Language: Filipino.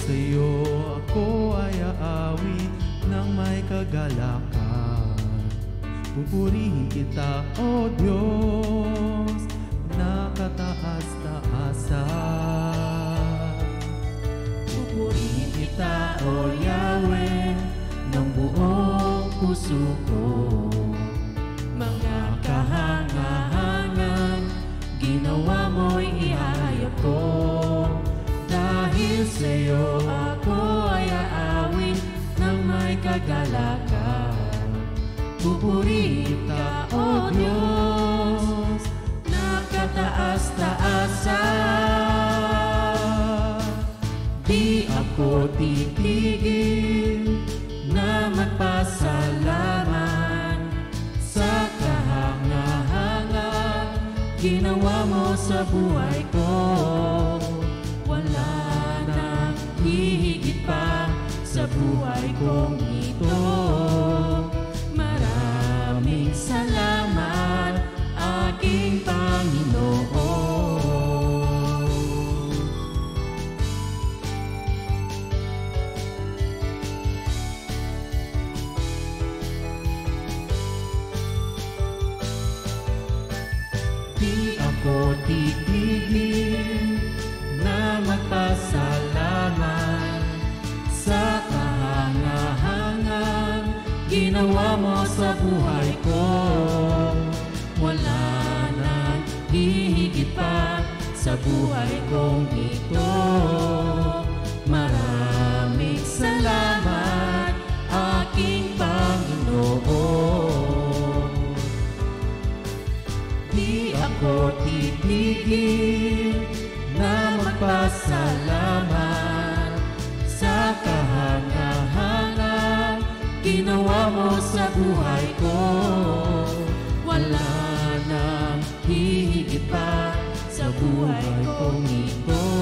sa'yo ako ay aawi ng may kagalakan. Pupurihin kita, O Diyos, na kataas-taasan. Pupurihin kita, O Yahweh, ng buong puso ko. Mga kahangahangang ginawa mo'y ihayag ko. Dahil sa'yo ako ay aawin ng may kagalakan. Pupurihin kita, O Diyos, na kataas-taasan. Di ako titigil na magpasalamat sa kahangahangang ginawa mo sa buhay ko. Wala nang hihigit pa sa buhay kong ito. Maraming salamat, aking Panginoon. Di ako titigil na magpasalamat sa kahangahangang ginawa mo sa buhay ko. Wala nang hihigit pa sa buhay kong ito. Maraming salamat, aking Panginoon. Di ako titigil na magpasalamat sa kahangahangang ginawa mo sa buhay ko. Wala nang hihigit pa sa buhay kong ito.